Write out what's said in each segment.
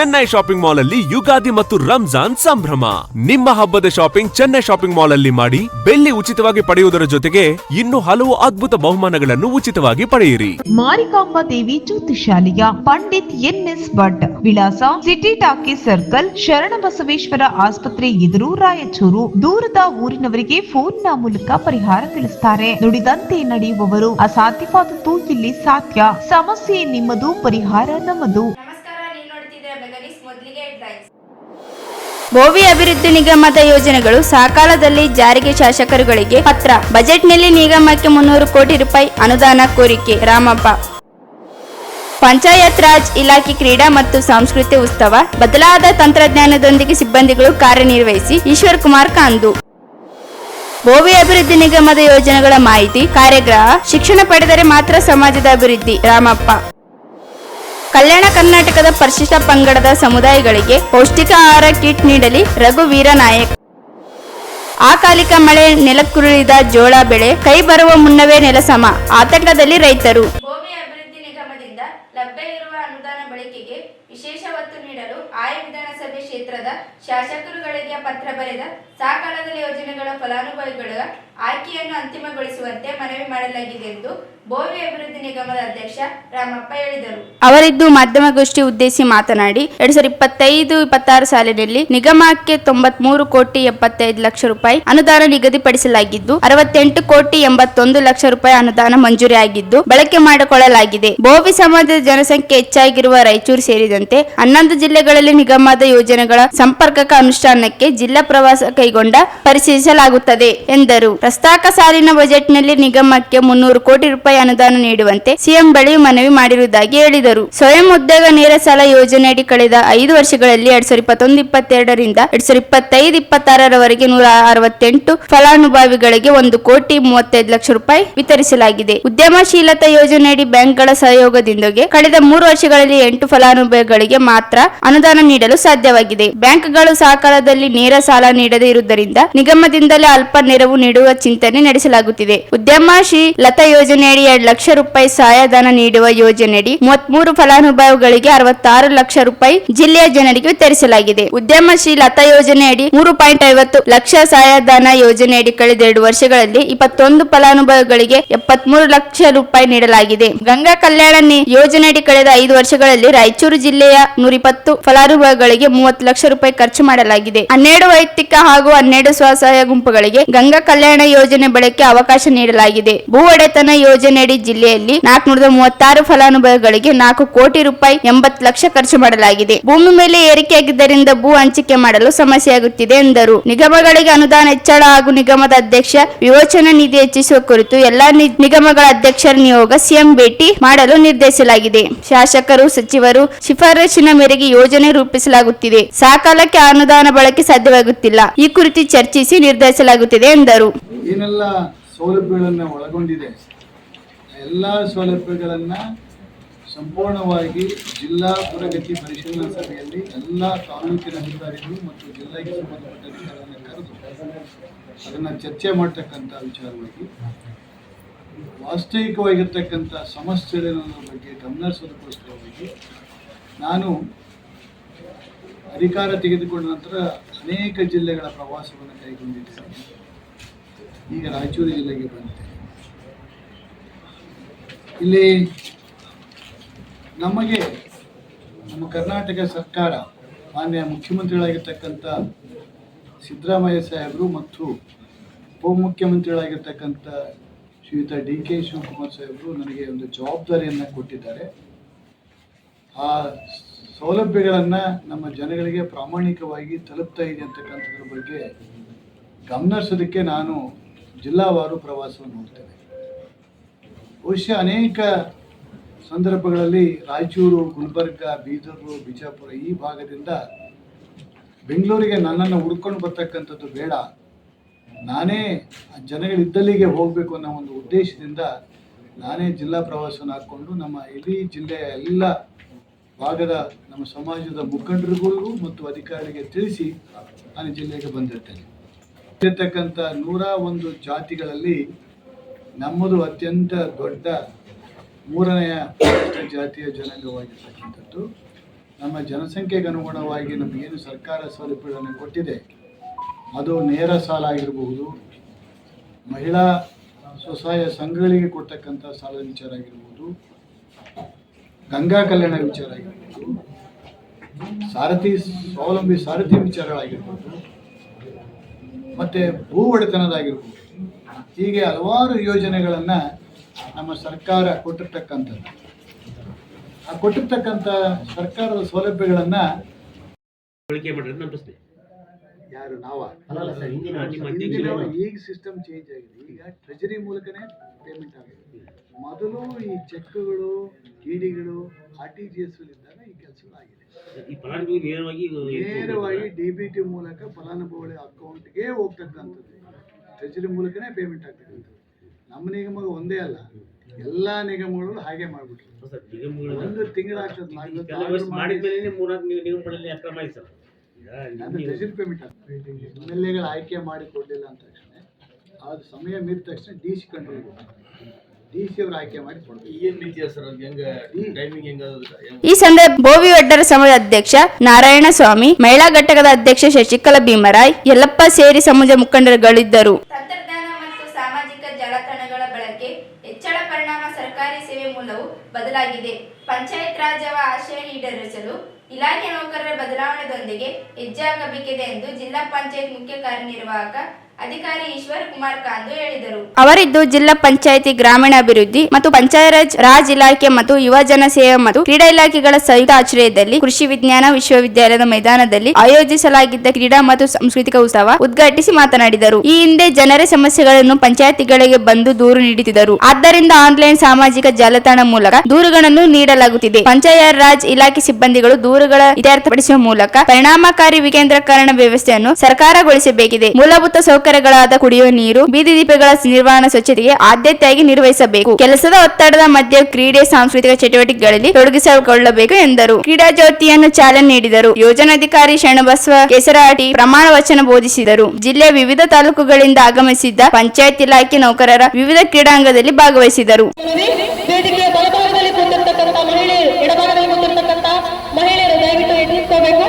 Chennai shopping mall ಅಲ್ಲಿ ಯುಗಾದಿ ಮತ್ತು ರಂಜಾನ್ ಸಂಭ್ರಮ. ನಿಮ್ಮ ಹಬ್ಬದ ಶಾಪಿಂಗ್ ಚೆನ್ನೈ ಶಾಪಿಂಗ್ ಮಾಲ್ ಅಲ್ಲಿ ಮಾಡಿ ಬೆಳ್ಳಿ ಉಚಿತವಾಗಿ ಪಡೆಯುವುದರ ಜೊತೆಗೆ ಇನ್ನು ಹಲವು ಅದ್ಭುತ ಬಹುಮಾನಗಳನ್ನು ಉಚಿತವಾಗಿ ಪಡೆಯಿರಿ. ಮಾರಿಕಾಂಬಾ ದೇವಿ ಜ್ಯೋತಿಷಾಲಯ, ಪಂಡಿತ್ NS ಭಟ್, ವಿಳಾಸ ಸಿಟಿ ಟಾಕೀಸ್ ಸರ್ಕಲ್, ಶರಣಬಸವೇಶ್ವರ ಆಸ್ಪತ್ರೆ ಎದುರು, ರಾಯಚೂರು. ದೂರದ ಊರಿನವರಿಗೆ ಫೋನ್ನ ಮೂಲಕ ಪರಿಹಾರ ತಿಳಿಸುತ್ತಾರೆ. ನುಡಿದಂತೆ ನಡೆಯುವವರು. ಅಸಾಧ್ಯವಾದದ್ದು ಇಲ್ಲಿ ಸಾಧ್ಯ. ಸಮಸ್ಯೆ ನಿಮ್ಮದು, ಪರಿಹಾರ ನಮ್ಮದು. ಬೋವಿ ಅಭಿವೃದ್ಧಿ ನಿಗಮದ ಯೋಜನೆಗಳು ಸಕಾಲದಲ್ಲಿ ಜಾರಿಗೆ ಶಾಸಕರುಗಳಿಗೆ ಪತ್ರ. ಬಜೆಟ್ನಲ್ಲಿ ನಿಗಮಕ್ಕೆ 300 ಕೋಟಿ ರೂಪಾಯಿ ಅನುದಾನ ಕೋರಿಕೆ. ರಾಮಪ್ಪ. ಪಂಚಾಯತ್ ರಾಜ್ ಇಲಾಖೆ ಕ್ರೀಡಾ ಮತ್ತು ಸಾಂಸ್ಕೃತಿಕ ಉತ್ಸವ. ಬದಲಾದ ತಂತ್ರಜ್ಞಾನದೊಂದಿಗೆ ಸಿಬ್ಬಂದಿಗಳು ಕಾರ್ಯನಿರ್ವಹಿಸಿ. ಈಶ್ವರ್ ಕುಮಾರ್ ಕಾಂದು. ಬೋವಿ ಅಭಿವೃದ್ಧಿ ನಿಗಮದ ಯೋಜನೆಗಳ ಮಾಹಿತಿ ಕಾರ್ಯಾಗಾರ. ಶಿಕ್ಷಣ ಪಡೆದರೆ ಮಾತ್ರ ಸಮಾಜದ ಅಭಿವೃದ್ಧಿ. ರಾಮಪ್ಪ. ಕಲ್ಯಾಣ ಕರ್ನಾಟಕದ ಪರಿಶಿಷ್ಟ ಪಂಗಡದ ಸಮುದಾಯಗಳಿಗೆ ಪೌಷ್ಟಿಕ ಆಹಾರ ಕಿಟ್ ನೀಡಲಿ. ರಘುವೀರ ನಾಯಕ್. ಅಕಾಲಿಕ ಮಳೆ ನೆಲಕ್ಕುರುಳಿದ ಜೋಳ ಬೆಳೆ ಕೈ ಬರುವ ಮುನ್ನವೇ ನೆಲಸಮ. ಆತಂಕದಲ್ಲಿ ರೈತರು. ಬೋವಿ ಅಭಿವೃದ್ಧಿ ನಿಗಮದಿಂದ ಲಭ್ಯ ಇರುವ ಅನುದಾನ ಬಳಕೆಗೆ ವಿಶೇಷ ಒತ್ತು ನೀಡಲು ಆಯಾ ವಿಧಾನಸಭೆ ಕ್ಷೇತ್ರದ ಶಾಸಕರುಗಳಿಗೆ ಪತ್ರ ಬರೆದ ಸಕಾಲದಲ್ಲಿ ಯೋಜನೆಗಳ ಫಲಾನುಭವಿಗಳ ಆಯ್ಕೆಯನ್ನು ಅಂತಿಮಗೊಳಿಸುವಂತೆ ಮನವಿ ಮಾಡಲಾಗಿದೆ ಎಂದು ಬೋವಿ ಅಭಿವೃದ್ಧಿ ನಿಗಮದ ಅಧ್ಯಕ್ಷ ರಾಮಪ್ಪ ಹೇಳಿದರು. ಅವರಿದ್ದು ಮಾಧ್ಯಮಗೋಷ್ಠಿ ಉದ್ದೇಶಿಸಿ ಮಾತನಾಡಿ 2025-26 ಸಾಲಿನಲ್ಲಿ ನಿಗಮಕ್ಕೆ 93 ಕೋಟಿ 75 ಲಕ್ಷ ರೂಪಾಯಿ ಅನುದಾನ ನಿಗದಿಪಡಿಸಲಾಗಿದ್ದು 68 ಕೋಟಿ 81 ಲಕ್ಷ ರೂಪಾಯಿ ಅನುದಾನ ಮಂಜೂರಿಯಾಗಿದ್ದು ಬಳಕೆ ಮಾಡಿಕೊಳ್ಳಲಾಗಿದೆ. ಬೋವಿ ಸಮಾಜದ ಜನಸಂಖ್ಯೆ ಹೆಚ್ಚಾಗಿರುವ ರಾಯಚೂರು ಸೇರಿದಂತೆ 11 ಜಿಲ್ಲೆಗಳಲ್ಲಿ ನಿಗಮದ ಯೋಜನೆಗಳ ಸಂಪರ್ಕಕ ಅನುಷ್ಠಾನಕ್ಕೆ ಜಿಲ್ಲಾ ಪ್ರವಾಸ ಕೈಗೊಂಡ ಪರಿಶೀಲಿಸಲಾಗುತ್ತದೆ ಎಂದರು. ಪ್ರಸಕ್ತ ಸಾಲಿನ ಬಜೆಟ್ನಲ್ಲಿ ನಿಗಮಕ್ಕೆ 300 ಕೋಟಿ ರೂಪಾಯಿ ಅನುದಾನ ನೀಡುವಂತೆ ಸಿಎಂ ಬಳಿ ಮನವಿ ಮಾಡಿರುವುದಾಗಿ ಹೇಳಿದರು. ಸ್ವಯಂ ಉದ್ಯೋಗ ನೇರ ಸಾಲ ಯೋಜನೆಯಡಿ ಕಳೆದ 5 ವರ್ಷಗಳಲ್ಲಿ 2021-22ರಿಂದ 2025-26ರವರೆಗೆ 168 ಫಲಾನುಭವಿಗಳಿಗೆ 1 ಕೋಟಿ 35 ಲಕ್ಷ ರೂಪಾಯಿ ವಿತರಿಸಲಾಗಿದೆ. ಉದ್ಯಮಶೀಲತಾ ಯೋಜನೆಯಡಿ ಬ್ಯಾಂಕ್ಗಳ ಸಹಯೋಗದೊಂದಿಗೆ ಕಳೆದ 3 ವರ್ಷಗಳಲ್ಲಿ 8 ಫಲಾನುಭವಿಗಳಿಗೆ ಮಾತ್ರ ಅನುದಾನ ನೀಡಲು ಸಾಧ್ಯವಾಗಿದೆ. ಬ್ಯಾಂಕ್ಗಳು ಸಕಾಲದಲ್ಲಿ ನೇರ ಸಾಲ ನೀಡದೇ ಇರುವುದರಿಂದ ನಿಗಮದಿಂದಲೇ ಅಲ್ಪ ನೆರವು ನೀಡುವ ಚಿಂತನೆ ನಡೆಸಲಾಗುತ್ತಿದೆ. ಉದ್ಯಮಶೀಲತಾ ಯೋಜನೆಯಡಿ 2 ಲಕ್ಷ ರೂಪಾಯಿ ಸಹಾಯಧನ ನೀಡುವ ಯೋಜನೆಯಡಿ 33 ಫಲಾನುಭವಿಗಳಿಗೆ 66 ಲಕ್ಷ ರೂಪಾಯಿ ಜಿಲ್ಲೆಯ ಜನರಿಗೆ ವಿತರಿಸಲಾಗಿದೆ. ಉದ್ಯಮಶೀಲತಾ ಯೋಜನೆಯಡಿ 3.50 ಲಕ್ಷ ಸಹಾಯಧನ ಯೋಜನೆಯಡಿ ಕಳೆದ 2 ವರ್ಷಗಳಲ್ಲಿ 21 ಫಲಾನುಭವಿಗಳಿಗೆ 73 ಲಕ್ಷ ರೂಪಾಯಿ ನೀಡಲಾಗಿದೆ. ಗಂಗಾ ಕಲ್ಯಾಣ ಯೋಜನೆಯಡಿ ಕಳೆದ 5 ವರ್ಷಗಳಲ್ಲಿ ರಾಯಚೂರು ಜಿಲ್ಲೆಯ 120 ಫಲಾನುಭವಿಗಳಿಗೆ 30 ಲಕ್ಷ ರೂಪಾಯಿ ಖರ್ಚು ಮಾಡಲಾಗಿದೆ. 12 ವೈಯಕ್ತಿಕ ಹಾಗೂ 12 ಸ್ವಸಹಾಯ ಗುಂಪುಗಳಿಗೆ ಗಂಗಾ ಕಲ್ಯಾಣ ಯೋಜನೆ ಬಳಕೆ ಅವಕಾಶ ನೀಡಲಾಗಿದೆ. ಭೂ ಒಡೆತನ ಯೋಜನೆಯಡಿ ಜಿಲ್ಲೆಯಲ್ಲಿ 436 ಫಲಾನುಭವಿಗಳಿಗೆ 4 ಕೋಟಿ ರೂಪಾಯಿ 80 ಲಕ್ಷ ಖರ್ಚು ಮಾಡಲಾಗಿದೆ. ಭೂಮಿ ಮೇಲೆ ಏರಿಕೆಯಾಗಿದ್ದರಿಂದ ಭೂ ಹಂಚಿಕೆ ಮಾಡಲು ಸಮಸ್ಯೆಯಾಗುತ್ತಿದೆ ಎಂದರು. ನಿಗಮಗಳಿಗೆ ಅನುದಾನ ಹೆಚ್ಚಳ ಹಾಗೂ ನಿಗಮದ ಅಧ್ಯಕ್ಷ ವಿಮೋಚನಾ ನಿಧಿ ಹೆಚ್ಚಿಸುವ ಕುರಿತು ಎಲ್ಲಾ ನಿಗಮಗಳ ಅಧ್ಯಕ್ಷರ ನಿಯೋಗ ಸಿಎಂ ಭೇಟಿ ಮಾಡಲು ನಿರ್ಧರಿಸಲಾಗಿದೆ. ಶಾಸಕರು ಸಚಿವರು ಶಿಫಾರಸಿನ ಮೇರೆಗೆ ಯೋಜನೆ ರೂಪಿಸಲಾಗುತ್ತಿದೆ. ಸಕಾಲಕ್ಕೆ ಅನುದಾನ ಬಳಕೆ ಸಾಧ್ಯವಾಗುತ್ತಿಲ್ಲ. ಈ ಕುರಿತು ಚರ್ಚಿಸಿ ನಿರ್ಧರಿಸಲಾಗುತ್ತಿದೆ ಎಂದರು. ಏನೆಲ್ಲ ಸೌಲಭ್ಯಗಳನ್ನು ಒಳಗೊಂಡಿದೆ ಎಲ್ಲ ಸೌಲಭ್ಯಗಳನ್ನು ಸಂಪೂರ್ಣವಾಗಿ ಜಿಲ್ಲಾ ಪ್ರಗತಿ ಪರಿಶೀಲನಾ ಸಭೆಯಲ್ಲಿ ಎಲ್ಲ ತಾಲೂಕಿನ ಅಧಿಕಾರಿಗಳು ಮತ್ತು ಜಿಲ್ಲೆಗೆ ಸಂಬಂಧಪಟ್ಟ ಅಧಿಕಾರಿಗಳನ್ನು ಕರೆದು ಅದನ್ನು ಚರ್ಚೆ ಮಾಡ್ತಕ್ಕಂಥ ವಿಚಾರವಾಗಿ ವಾಸ್ತವಿಕವಾಗಿರ್ತಕ್ಕಂಥ ಸಮಸ್ಯೆಗಳ ಬಗ್ಗೆ ಗಮನಿಸೋದಕ್ಕೋಸ್ಕರವಾಗಿ ನಾನು ಅಧಿಕಾರ ತೆಗೆದುಕೊಂಡ ನಂತರ ಅನೇಕ ಜಿಲ್ಲೆಗಳ ಪ್ರವಾಸವನ್ನು ಕೈಗೊಂಡಿದ್ದೇನೆ. ಈಗ ರಾಯಚೂರು ಜಿಲ್ಲೆಗೆ ಬಂದಿದೆ. ಇಲ್ಲಿ ನಮ್ಮ ಕರ್ನಾಟಕ ಸರ್ಕಾರ ಮಾನ್ಯ ಮುಖ್ಯಮಂತ್ರಿಗಳಾಗಿರ್ತಕ್ಕಂಥ ಸಿದ್ದರಾಮಯ್ಯ ಸಾಹೇಬರು ಮತ್ತು ಉಪಮುಖ್ಯಮಂತ್ರಿಗಳಾಗಿರ್ತಕ್ಕಂಥ ಶ್ರೀಯುತ DK ಶಿವಕುಮಾರ್ ಸಾಹೇಬರು ನನಗೆ ಒಂದು ಜವಾಬ್ದಾರಿಯನ್ನು ಕೊಟ್ಟಿದ್ದಾರೆ. ಆ ಸೌಲಭ್ಯಗಳನ್ನು ನಮ್ಮ ಜನಗಳಿಗೆ ಪ್ರಾಮಾಣಿಕವಾಗಿ ತಲುಪ್ತಾ ಇದೆ ಅಂತಕ್ಕಂಥದ್ರ ಬಗ್ಗೆ ಗಮನಿಸೋದಕ್ಕೆ ನಾನು ಜಿಲ್ಲಾವಾರು ಪ್ರವಾಸವನ್ನು ಹೋಗ್ತೇನೆ. ಬಹುಶಃ ಅನೇಕ ಸಂದರ್ಭಗಳಲ್ಲಿ ರಾಯಚೂರು, ಗುಲ್ಬರ್ಗ, ಬೀದರು, ಬಿಜಾಪುರ ಈ ಭಾಗದಿಂದ ಬೆಂಗಳೂರಿಗೆ ನನ್ನನ್ನು ಹುಡ್ಕೊಂಡು ಬರ್ತಕ್ಕಂಥದ್ದು ಬೇಡ, ನಾನೇ ಜನಗಳಿದ್ದಲ್ಲಿಗೆ ಹೋಗಬೇಕು ಅನ್ನೋ ಒಂದು ಉದ್ದೇಶದಿಂದ ನಾನೇ ಜಿಲ್ಲಾ ಪ್ರವಾಸವನ್ನು ಹಾಕ್ಕೊಂಡು ನಮ್ಮ ಇಡೀ ಜಿಲ್ಲೆಯ ಎಲ್ಲ ಭಾಗದ ನಮ್ಮ ಸಮಾಜದ ಮುಖಂಡರಿಗೂ ಮತ್ತು ಅಧಿಕಾರಿಗಳಿಗೆ ತಿಳಿಸಿ ನಾನು ಜಿಲ್ಲೆಗೆ ಬಂದಿರ್ತೇನೆ. ಇರ್ತಕ್ಕಂಥ 101 ಜಾತಿಗಳಲ್ಲಿ ನಮ್ಮದು ಅತ್ಯಂತ ದೊಡ್ಡ 3ನೇ ಜಾತಿಯ ಜನಾಂಗವಾಗಿರ್ತಕ್ಕಂಥದ್ದು. ನಮ್ಮ ಜನಸಂಖ್ಯೆಗೆ ಅನುಗುಣವಾಗಿ ನಮಗೇನು ಸರ್ಕಾರ ಸೌಲಭ್ಯಗಳನ್ನು ಕೊಟ್ಟಿದೆ ಅದು ನೇರ ಸಾಲ ಆಗಿರಬಹುದು, ಮಹಿಳಾ ಸ್ವಸಹಾಯ ಸಂಘಗಳಿಗೆ ಕೊಡ್ತಕ್ಕಂಥ ಸಾಲದ ವಿಚಾರ ಆಗಿರ್ಬೋದು, ಗಂಗಾ ಕಲ್ಯಾಣ ವಿಚಾರ ಆಗಿರ್ಬೋದು, ಸ್ವಾವಲಂಬಿ ಸಾರಥಿ ವಿಚಾರಗಳಾಗಿರ್ಬೋದು, ಮತ್ತು ಭೂ ಒಡೆತನದಾಗಿರ್ಬೋದು. ಹೀಗೆ ಹಲವಾರು ಯೋಜನೆಗಳನ್ನು ನಮ್ಮ ಸರ್ಕಾರ ಕೊಟ್ಟಿರ್ತಕ್ಕಂಥದ್ದು. ಆ ಕೊಟ್ಟಿರ್ತಕ್ಕಂಥ ಸರ್ಕಾರದ ಸೌಲಭ್ಯಗಳನ್ನು ಯಾರು ಈಗ ಸಿಸ್ಟಮ್ ಚೇಂಜ್ ಆಗಿದೆ. ಈಗ ಟ್ರೆಜರಿ ಮೂಲಕನೇ ಪೇಮೆಂಟ್ ಆಗಿದೆ. ಮೊದಲು ಈ ಚೆಕ್ಗಳು, ಡಿಡಿಗಳು, RTGS ಇದ್ದಾಗ ಈ ಕೆಲಸಗಳಾಗಿದೆ. ನೇರವಾಗಿ DBT ಮೂಲಕ ಫಲಾನುಭವಿ ಅಕೌಂಟ್ಗೆ ಹೋಗ್ತಕ್ಕಂಥದ್ದು. ಟ್ರೆಜರಿ ಮೂಲಕನೇ ಪೇಮೆಂಟ್ ಆಗ್ತಕ್ಕಂಥದ್ದು. ನಮ್ಮ ನಿಗಮ ಒಂದೇ ಅಲ್ಲ, ಎಲ್ಲ ನಿಗಮಗಳು ಹಾಗೆ ಮಾಡ್ಬಿಟ್ರು. ಒಂದು ತಿಂಗಳಾಗ್ತದೆ ಟ್ರೆಜರಿ ಪೇಮೆಂಟ್ ಆಗ್ತದೆ. MLAಗಳು ಆಯ್ಕೆ ಮಾಡಿ ಕೊಡಲಿಲ್ಲ ಅಂತ ತಕ್ಷಣ ಅದು ಸಮಯ ಮೀರಿದ ತಕ್ಷಣ DC ಕಂಟ್ರೋಲ್ DC ಅವರು ಆಯ್ಕೆ ಮಾಡಿ ಕೊಡ್ತಾರೆ. ಈ ಸಂದರ್ಭ ಬೋವಿ ಒಡ್ಡರ ಸಮಾಜದ ಅಧ್ಯಕ್ಷ ನಾರಾಯಣ ಸ್ವಾಮಿ, ಮಹಿಳಾ ಘಟಕದ ಅಧ್ಯಕ್ಷ ಶಶಿಕಲಾ ಭೀಮರಾಯ್, ಯಲ್ಲಪ್ಪ ಸೇರಿ ಸಮಾಜ ಮುಖಂಡರುಗಳಿದ್ದರು. ತಂತ್ರಜ್ಞಾನ ಮತ್ತು ಸಾಮಾಜಿಕ ಜಾಲತಾಣಗಳ ಬಳಕೆ ಹೆಚ್ಚಳ ಪರಿಣಾಮ ಸರ್ಕಾರಿ ಸೇವೆ ಮೂಲವು ಬದಲಾಗಿದೆ. ಪಂಚಾಯತ್ ರಾಜ್ಯವ ಆಶಯ ಈಡೇರಿಸಲು ಇಲಾಖೆ ನೌಕರರ ಬದಲಾವಣೆಯೊಂದಿಗೆ ಹೆಜ್ಜೆಯಾಗಬೇಕಿದೆ ಎಂದು ಜಿಲ್ಲಾ ಪಂಚಾಯತ್ ಮುಖ್ಯ ಕಾರ್ಯನಿರ್ವಾಹಕ ಅಧಿಕಾರಿ ಈಶ್ವರ್ ಕುಮಾರ್ ಕಾಂದು ಹೇಳಿದರು. ಅವರಿದ್ದು ಜಿಲ್ಲಾ ಪಂಚಾಯಿತಿ ಗ್ರಾಮೀಣಾಭಿವೃದ್ಧಿ ಮತ್ತು ಪಂಚಾಯತ್ ರಾಜ್ ಇಲಾಖೆ ಮತ್ತು ಯುವಜನ ಸೇವೆ ಮತ್ತು ಕ್ರೀಡಾ ಇಲಾಖೆಗಳ ಸಂಯುಕ್ತ ಆಶ್ರಯದಲ್ಲಿ ಕೃಷಿ ವಿಜ್ಞಾನ ವಿಶ್ವವಿದ್ಯಾಲಯದ ಮೈದಾನದಲ್ಲಿ ಆಯೋಜಿಸಲಾಗಿದ್ದ ಕ್ರೀಡಾ ಮತ್ತು ಸಾಂಸ್ಕೃತಿಕ ಉತ್ಸವ ಉದ್ಘಾಟಿಸಿ ಮಾತನಾಡಿದರು. ಈ ಹಿಂದೆ ಜನರ ಸಮಸ್ಯೆಗಳನ್ನು ಪಂಚಾಯತಿಗಳಿಗೆ ಬಂದು ದೂರು ನೀಡುತ್ತಿದ್ದರು. ಆದ್ದರಿಂದ ಆನ್ಲೈನ್ ಸಾಮಾಜಿಕ ಜಾಲತಾಣ ಮೂಲಕ ದೂರುಗಳನ್ನು ನೀಡಲಾಗುತ್ತಿದೆ. ಪಂಚಾಯತ್ ರಾಜ್ ಇಲಾಖೆ ಸಿಬ್ಬಂದಿಗಳು ದೂರುಗಳ ಇತ್ಯರ್ಥಪಡಿಸುವ ಮೂಲಕ ಪರಿಣಾಮಕಾರಿ ವಿಕೇಂದ್ರೀಕರಣ ವ್ಯವಸ್ಥೆಯನ್ನು ಸರ್ಕಾರಗೊಳಿಸಬೇಕಿದೆ. ಮೂಲಭೂತ ಸೌಕರ್ಯಗಳಾದ ಕುಡಿಯುವ ನೀರು, ಬೀದಿ ದೀಪಗಳ ನಿರ್ವಹಣಾ ಸ್ವಚ್ಛತೆಗೆ ಆದ್ಯತೆಯಾಗಿ ನಿರ್ವಹಿಸಬೇಕು. ಕೆಲಸದ ಒತ್ತಡದ ಮಧ್ಯೆ ಕ್ರೀಡೆ, ಸಾಂಸ್ಕೃತಿಕ ಚಟುವಟಿಕೆಗಳಲ್ಲಿ ತೊಡಗಿಸಿಕೊಳ್ಳಬೇಕು ಎಂದರು. ಕ್ರೀಡಾ ಜ್ಯೋತಿಯನ್ನು ಚಾಲನೆ ನೀಡಿದರು. ಯೋಜನಾಧಿಕಾರಿ ಶರಣಬಸವ ಕೆಸರಾಟಿ ಪ್ರಮಾಣ ವಚನ ಬೋಧಿಸಿದರು. ಜಿಲ್ಲೆಯ ವಿವಿಧ ತಾಲೂಕುಗಳಿಂದ ಆಗಮಿಸಿದ್ದ ಪಂಚಾಯತ್ ಇಲಾಖೆ ನೌಕರರ ವಿವಿಧ ಕ್ರೀಡಾಂಗದಲ್ಲಿ ಭಾಗವಹಿಸಿದರು. ವೇದಿಕೆಯ ಬಲಭಾಗದಲ್ಲಿ ಕೂತಿರ್ತಕ್ಕಂಥ ಮಹಿಳೆಯರು, ಎಡಭಾಗದಲ್ಲಿ ಕೂತಿರ್ತಕ್ಕಂಥ ಮಹಿಳೆಯರು ದಯವಿಟ್ಟು ಎದುರಿಸಬೇಕು.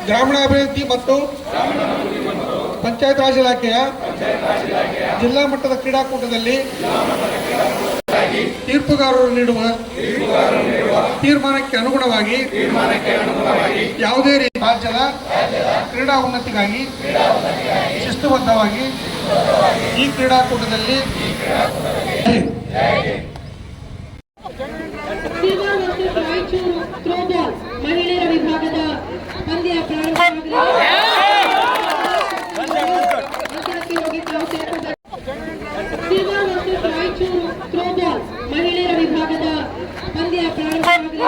ಗ್ರಾಮೀಣಾಭಿವೃದ್ಧಿ ಮತ್ತು ಪಂಚಾಯತ್ ರಾಜ್ ಇಲಾಖೆಯ ಜಿಲ್ಲಾ ಮಟ್ಟದ ಕ್ರೀಡಾಕೂಟದಲ್ಲಿ ತೀರ್ಪುಗಾರರು ನೀಡುವ ತೀರ್ಮಾನಕ್ಕೆ ಅನುಗುಣವಾಗಿ ಯಾವುದೇ ರೀತಿ ರಾಜ್ಯದ ಕ್ರೀಡಾ ಉನ್ನತಿಗಾಗಿ ಶಿಸ್ತುಬದ್ಧವಾಗಿ ಈ ಕ್ರೀಡಾಕೂಟದಲ್ಲಿ ಮಹಿಳೆಯರ ವಿಭಾಗದ ಪಂದ್ಯ ಪ್ರಾರಂಭವಾಗಲಿದೆ. ಮಹಿಳೆಯರ ವಿಭಾಗದ ಪಂದ್ಯ ಪ್ರಾರಂಭವಾಗಲಿದೆ.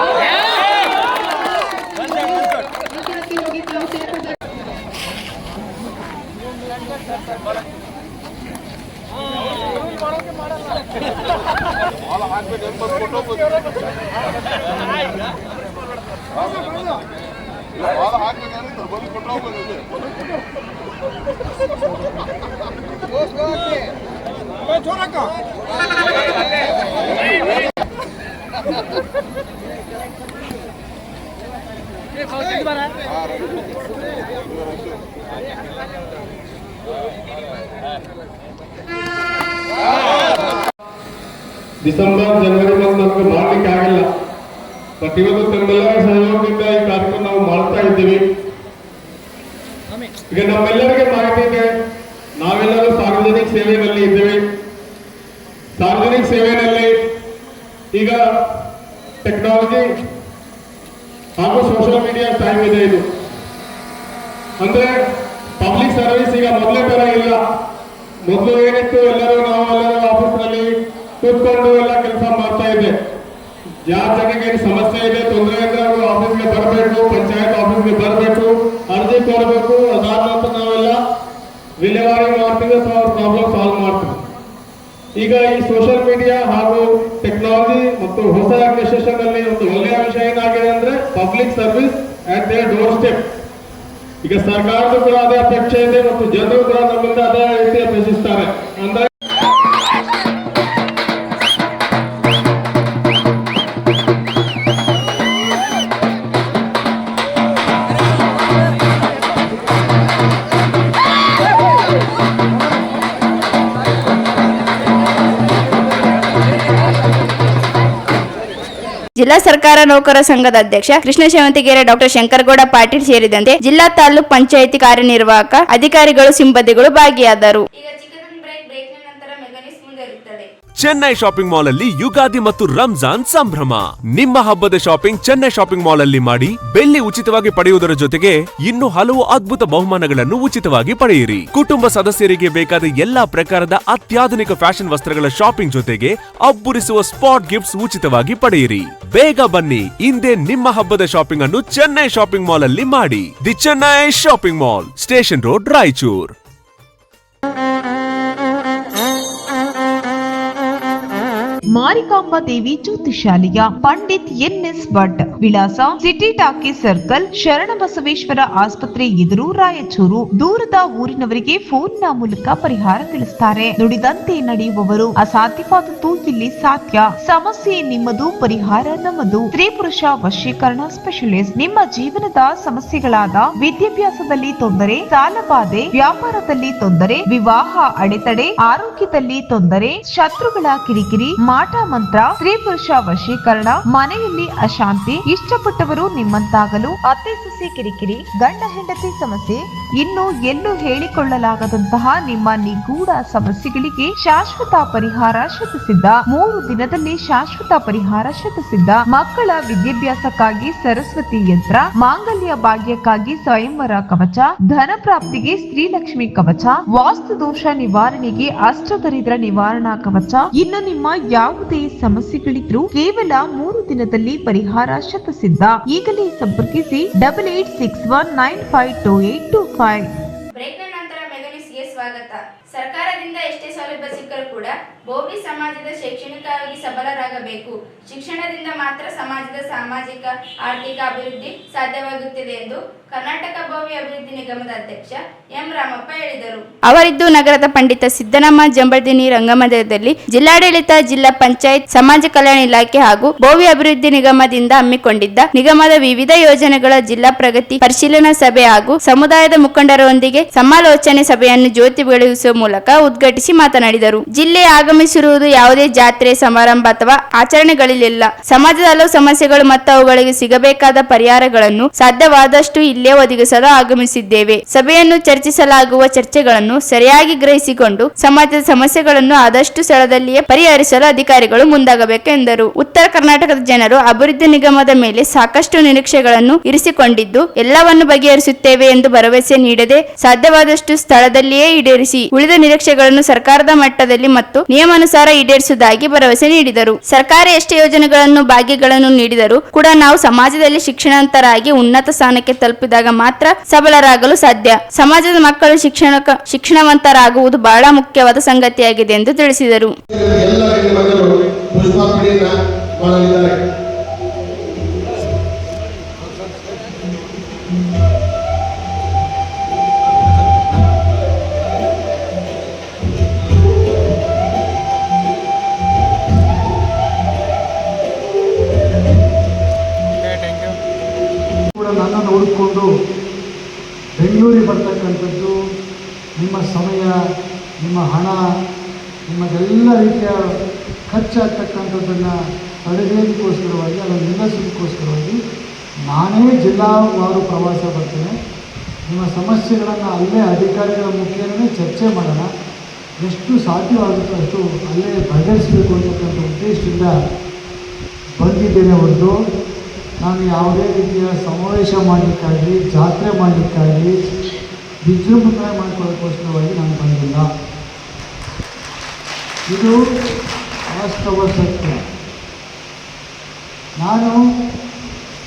ಡಿಸೆಂಬರ್ ಜನವರಿ ನಮಗೆ ಮಾಡಲಿಕ್ಕೆ ಆಗಿಲ್ಲ. ಬಟ್ ಇವತ್ತು ತಮ್ಮೆಲ್ಲರ ಸಹಯೋಗದಿಂದ ಈ ಕಾರ್ಯಕ್ರಮ ನಾವು ಮಾಡ್ತಾ ಇದ್ದೀವಿ. ಈಗ ನಮ್ಮೆಲ್ಲರಿಗೆ ಮಾಹಿತಿ ಇದೆ, ನಾವೆಲ್ಲರೂ ಸಾರ್ವಜನಿಕ ಸೇವೆಯಲ್ಲಿ ಇದ್ದೇವೆ. ಸಾರ್ವಜನಿಕ ಸೇವೆಯಲ್ಲಿ ಈಗ ಟೆಕ್ನಾಲಜಿ ಹಾಗೂ ಸೋಷಿಯಲ್ ಮೀಡಿಯಾ ಟೈಮ್ ಇದೆ ಇದು. ಅಂದ್ರೆ ಪಬ್ಲಿಕ್ ಸರ್ವಿಸ್ ಈಗ ಮೊದಲೇ ತರ ಇಲ್ಲ. ಮೊದಲು ಏನಿತ್ತು, ಎಲ್ಲರೂ ಆಫೀಸ್ನಲ್ಲಿ ಕೂತ್ಕೊಂಡು ಎಲ್ಲ ಕೆಲಸ ಮಾಡ್ತಾ ಇದ್ದೆ. ಯಾರ ಜನಕ್ಕೆ ಸಮಸ್ಯೆ ಇದೆ, ತೊಂದರೆ ಇದ್ರೆ ಅವರು ಆಫೀಸ್ಗೆ ಬರಬೇಕು, ಪಂಚಾಯತ್ ಆಫೀಸ್ಗೆ ಬರಬೇಕು, ಅರ್ಜಿ ಕೊಡಬೇಕು. ಅದಾದ ನಂತರ ನಾವೆಲ್ಲ ವಿಲೇವಾರಿ ಮಾಡ್ತೀವಿ ಅಥವಾ ಅವ್ರ ಪ್ರಾಬ್ಲಮ್ ಸಾಲ್ವ್ ಮಾಡ್ತೀವಿ. ಈಗ ಈ ಸೋಷಿಯಲ್ ಮೀಡಿಯಾ ಹಾಗೂ ಟೆಕ್ನಾಲಜಿ ಮತ್ತು ಹೊಸ ಅಡ್ಮಿನಿಸ್ಟ್ರೇಷನ್ ಅಲ್ಲಿ ಒಂದು ಒಳ್ಳೆಯ ವಿಷಯ ಏನಾಗಿದೆ ಅಂದ್ರೆ public service at their doorstep. ಈಗ ಸರ್ಕಾರದ ಕೂಡ ಅದೇ ಅಪೇಕ್ಷೆ ಇದೆ ಮತ್ತು ಜನರು ಕೂಡ ನಮ್ಮಿಂದ ಅದೇ ರೀತಿ ಅಪೇಕ್ಷಿಸ್ತಾರೆ. ಅಂದ್ರೆ ಜಿಲ್ಲಾ ಸರ್ಕಾರ ನೌಕರ ಸಂಘದ ಅಧ್ಯಕ್ಷ ಕೃಷ್ಣ ಶೇವಂತಿಗೆರೆ, ಡಾಕ್ಟರ್ ಶಂಕರಗೌಡ ಪಾಟೀಲ್ ಸೇರಿದಂತೆ ಜಿಲ್ಲಾ ತಾಲೂಕ್ ಪಂಚಾಯಿತಿ ಕಾರ್ಯನಿರ್ವಾಹಕ ಅಧಿಕಾರಿಗಳು, ಸಿಬ್ಬಂದಿಗಳು ಭಾಗಿಯಾದರು. ಈಗ ಚಿಕ್ಕದೊಂದು ಬ್ರೇಕ್ನ ನಂತರ ಮೆಗಾನಿಸ್ ಮುಂದುವರಿಯುತ್ತದೆ. ಚೆನ್ನೈ ಶಾಪಿಂಗ್ ಮಾಲ್ ಅಲ್ಲಿ ಯುಗಾದಿ ಮತ್ತು ರಂಜಾನ್ ಸಂಭ್ರಮ. ನಿಮ್ಮ ಹಬ್ಬದ ಶಾಪಿಂಗ್ ಚೆನ್ನೈ ಶಾಪಿಂಗ್ ಮಾಲ್ ಅಲ್ಲಿ ಮಾಡಿ ಬೆಳ್ಳಿ ಉಚಿತವಾಗಿ ಪಡೆಯುವುದರ ಜೊತೆಗೆ ಇನ್ನು ಹಲವು ಅದ್ಭುತ ಬಹುಮಾನಗಳನ್ನು ಉಚಿತವಾಗಿ ಪಡೆಯಿರಿ. ಕುಟುಂಬ ಸದಸ್ಯರಿಗೆ ಬೇಕಾದ ಎಲ್ಲಾ ಪ್ರಕಾರದ ಅತ್ಯಾಧುನಿಕ ಫ್ಯಾಷನ್ ವಸ್ತ್ರಗಳ ಶಾಪಿಂಗ್ ಜೊತೆಗೆ ಅಬ್ಬರಿಸುವ ಸ್ಪಾಟ್ ಗಿಫ್ಟ್ಸ್ ಉಚಿತವಾಗಿ ಪಡೆಯಿರಿ. ಬೇಗ ಬನ್ನಿ, ಇಂದೇ ನಿಮ್ಮ ಹಬ್ಬದ ಶಾಪಿಂಗ್ ಅನ್ನು ಚೆನ್ನೈ ಶಾಪಿಂಗ್ ಮಾಲ್ ಅಲ್ಲಿ ಮಾಡಿ. The Chennai shopping mall, station road, Raichur. Marikamba Devi Jyotishalaya, Pandit NS Bhat, ವಿಳಾಸ ಸಿಟಿ ಟಾಕೀಸ್ ಸರ್ಕಲ್, ಶರಣಬಸವೇಶ್ವರ ಆಸ್ಪತ್ರೆ ಎದುರು, ರಾಯಚೂರು. ದೂರದ ಊರಿನವರಿಗೆ ಫೋನ್ ನ ಮೂಲಕ ಪರಿಹಾರ ತಿಳಿಸುತ್ತಾರೆ. ನುಡಿದಂತೆ ನಡೆಯುವವರು, ಅಸಾಧ್ಯವಾದದ್ದು ಇಲ್ಲಿ ಸಾಧ್ಯ. ಸಮಸ್ಯೆ ನಿಮ್ಮದು, ಪರಿಹಾರ ನಮ್ಮದು. ಸ್ತ್ರೀ ಪುರುಷ ವಶೀಕರಣ ಸ್ಪೆಷಲಿಸ್ಟ್. ನಿಮ್ಮ ಜೀವನದ ಸಮಸ್ಯೆಗಳಾದ ವಿದ್ಯಾಭ್ಯಾಸದಲ್ಲಿ ತೊಂದರೆ, ಸಾಲಬಾಧೆ, ವ್ಯಾಪಾರದಲ್ಲಿ ತೊಂದರೆ, ವಿವಾಹ ಅಡೆತಡೆ, ಆರೋಗ್ಯದಲ್ಲಿ ತೊಂದರೆ, ಶತ್ರುಗಳ ಕಿರಿಕಿರಿ, ಮಾಟ ಮಂತ್ರ, ಸ್ತ್ರೀ ಪುರುಷ ವಶೀಕರಣ, ಮನೆಯಲ್ಲಿ ಅಶಾಂತಿ, ಇಷ್ಟಪಟ್ಟವರು ನಿಮ್ಮಂತಾಗಲು, ಅತ್ತೆ ಸೊಸೆ ಕಿರಿಕಿರಿ, ಗಂಡ ಹೆಂಡತಿ ಸಮಸ್ಯೆ, ಇನ್ನು ಎಲ್ಲೂ ಹೇಳಿಕೊಳ್ಳಲಾಗದಂತಹ ನಿಮ್ಮ ನಿಗೂಢ ಸಮಸ್ಯೆಗಳಿಗೆ ಶಾಶ್ವತ ಪರಿಹಾರ ಶತಸಿದ್ಧ. 3 ದಿನದಲ್ಲಿ ಶಾಶ್ವತ ಪರಿಹಾರ ಶತಸಿದ್ಧ. ಮಕ್ಕಳ ವಿದ್ಯಾಭ್ಯಾಸಕ್ಕಾಗಿ ಸರಸ್ವತಿ ಯಂತ್ರ, ಮಾಂಗಲ್ಯ ಭಾಗ್ಯಕ್ಕಾಗಿ ಸ್ವಯಂವರ ಕವಚ, ಧನ ಪ್ರಾಪ್ತಿಗೆ ಶ್ರೀಲಕ್ಷ್ಮಿ ಕವಚ, ವಾಸ್ತು ದೋಷ ನಿವಾರಣೆಗೆ ಅಷ್ಟದರಿದ್ರ ನಿವಾರಣಾ ಕವಚ. ಇನ್ನು ನಿಮ್ಮ ಯಾವುದೇ ಸಮಸ್ಯೆಗಳಿದ್ರೂ ಕೇವಲ 3 ದಿನದಲ್ಲಿ ಪರಿಹಾರ ಶತಸಿದ್ಧ. ಈಗಲೇ ಸಂಪರ್ಕಿಸಿ 8861952825. ಬ್ರೇಕ್ನ ನಂತರ ಮೆಗಾನಿಸ್ಗೆ ಸ್ವಾಗತ. ಸರ್ಕಾರದಿಂದ ಎಷ್ಟೇ ಸೌಲಭ್ಯ ಸಿಕ್ಕರೂ ಕೂಡ ಬೋವಿ ಸಮಾಜದ ಶೈಕ್ಷಣಿಕವಾಗಿ ಸಬಲರಾಗಬೇಕು. ಶಿಕ್ಷಣದಿಂದ ಮಾತ್ರ ಸಮಾಜದ ಸಾಮಾಜಿಕ ಆರ್ಥಿಕ ಅಭಿವೃದ್ಧಿ ಸಾಧ್ಯವಾಗುತ್ತದೆ ಎಂದು ಕರ್ನಾಟಕ ಬೋವಿ ಅಭಿವೃದ್ಧಿ ನಿಗಮದ ಅಧ್ಯಕ್ಷ ಎಂ ರಾಮಪ್ಪ ಹೇಳಿದರು. ಅವರಿದ್ದು ನಗರದ ಪಂಡಿತ ಸಿದ್ದನಮ್ಮ ಜಂಬರ್ದಿನಿ ರಂಗಮಂದಿರದಲ್ಲಿ ಜಿಲ್ಲಾಡಳಿತ, ಜಿಲ್ಲಾ ಪಂಚಾಯತ್, ಸಮಾಜ ಕಲ್ಯಾಣ ಇಲಾಖೆ ಹಾಗೂ ಬೋವಿ ಅಭಿವೃದ್ಧಿ ನಿಗಮದಿಂದ ಹಮ್ಮಿಕೊಂಡಿದ್ದ ನಿಗಮದ ವಿವಿಧ ಯೋಜನೆಗಳ ಜಿಲ್ಲಾ ಪ್ರಗತಿ ಪರಿಶೀಲನಾ ಸಭೆ ಹಾಗೂ ಸಮುದಾಯದ ಮುಖಂಡರೊಂದಿಗೆ ಸಮಾಲೋಚನೆ ಸಭೆಯನ್ನು ಜ್ಯೋತಿ ಬೆಳಗಿಸುವ ಮೂಲಕ ಉದ್ಘಾಟಿಸಿ ಮಾತನಾಡಿದರು. ಜಿಲ್ಲೆ ಆಗಮಿಸಿರುವುದು ಯಾವುದೇ ಜಾತ್ರೆ, ಸಮಾರಂಭ ಅಥವಾ ಆಚರಣೆಗಳಿಲ್ಲ. ಸಮಾಜದ ಹಲವು ಸಮಸ್ಯೆಗಳು ಮತ್ತು ಅವುಗಳಿಗೆ ಸಿಗಬೇಕಾದ ಪರಿಹಾರಗಳನ್ನು ಸಾಧ್ಯವಾದಷ್ಟು ಇಲ್ಲೇ ಒದಗಿಸಲು ಆಗಮಿಸಿದ್ದೇವೆ. ಸಭೆಯನ್ನು ಚರ್ಚಿಸಲಾಗುವ ಚರ್ಚೆಗಳನ್ನು ಸರಿಯಾಗಿ ಗ್ರಹಿಸಿಕೊಂಡು ಸಮಾಜದ ಸಮಸ್ಯೆಗಳನ್ನು ಆದಷ್ಟು ಸ್ಥಳದಲ್ಲಿಯೇ ಪರಿಹರಿಸಲು ಅಧಿಕಾರಿಗಳು ಮುಂದಾಗಬೇಕೆಂದರು. ಉತ್ತರ ಕರ್ನಾಟಕದ ಜನರು ಅಭಿವೃದ್ಧಿ ನಿಗಮದ ಮೇಲೆ ಸಾಕಷ್ಟು ನಿರೀಕ್ಷೆಗಳನ್ನು ಇರಿಸಿಕೊಂಡಿದ್ದು ಎಲ್ಲವನ್ನು ಬಗೆಹರಿಸುತ್ತೇವೆ ಎಂದು ಭರವಸೆ ನೀಡದೆ ಸಾಧ್ಯವಾದಷ್ಟು ಸ್ಥಳದಲ್ಲಿಯೇ ಈಡೇರಿಸಿ ಉಳಿದ ನಿರೀಕ್ಷೆಗಳನ್ನು ಸರ್ಕಾರದ ಮಟ್ಟದಲ್ಲಿ ಮತ್ತು ನಿಯಮಾನುಸಾರ ಈಡೇರಿಸುವುದಾಗಿ ಭರವಸೆ ನೀಡಿದರು. ಸರ್ಕಾರ ಎಷ್ಟೇ ಯೋಜನೆಗಳನ್ನು, ಭಾಗ್ಯಗಳನ್ನು ನೀಡಿದರೂ ಕೂಡ ನಾವು ಸಮಾಜದಲ್ಲಿ ಶಿಕ್ಷಣವಂತರಾಗಿ ಉನ್ನತ ಸ್ಥಾನಕ್ಕೆ ತಲುಪಿದಾಗ ಮಾತ್ರ ಸಬಲರಾಗಲು ಸಾಧ್ಯ. ಸಮಾಜದ ಮಕ್ಕಳು ಶಿಕ್ಷಣವಂತರಾಗುವುದು ಬಹಳ ಮುಖ್ಯವಾದ ಸಂಗತಿಯಾಗಿದೆ ಎಂದು ತಿಳಿಸಿದರು. ನನ್ನನ್ನು ಹುಡುಕೊಂಡು ಬೆಂಗಳೂರಿಗೆ ಬರ್ತಕ್ಕಂಥದ್ದು ನಿಮ್ಮ ಸಮಯ, ನಿಮ್ಮ ಹಣ, ನಿಮ್ಮದೆಲ್ಲ ರೀತಿಯ ಖರ್ಚಾಗ್ತಕ್ಕಂಥದ್ದನ್ನು ತಡೆಯೋದಕ್ಕೋಸ್ಕರವಾಗಿ, ಅದನ್ನು ನಿಲ್ಲಿಸೋದಕ್ಕೋಸ್ಕರವಾಗಿ ನಾನೇ ಜಿಲ್ಲಾವಾರು ಪ್ರವಾಸ ಬರ್ತೇನೆ. ನಿಮ್ಮ ಸಮಸ್ಯೆಗಳನ್ನು ಅಲ್ಲೇ ಅಧಿಕಾರಿಗಳ ಮುಖೇನವೇ ಚರ್ಚೆ ಮಾಡೋಣ. ಎಷ್ಟು ಸಾಧ್ಯವಾಗುತ್ತೋ ಅಷ್ಟು ಅಲ್ಲೇ ಬಗೆಹರಿಸಬೇಕು ಅಂತಕ್ಕಂಥ ಉದ್ದೇಶದಿಂದ ಬಂದಿದ್ದೇನೆ ಹೊರತು ನಾನು ಯಾವುದೇ ರೀತಿಯ ಸಮಾವೇಶ ಮಾಡಲಿಕ್ಕಾಗಲಿ, ಜಾತ್ರೆ ಮಾಡಲಿಕ್ಕಾಗಲಿ, ವಿಜೃಂಭಣೆ ಮಾಡಿಕೊಳ್ಳೋಕ್ಕೋಸ್ಕರವಾಗಿ ನಾನು ಬಂದಿಲ್ಲ. ಇದು ವಾಸ್ತವ ಸತ್ಯ. ನಾನು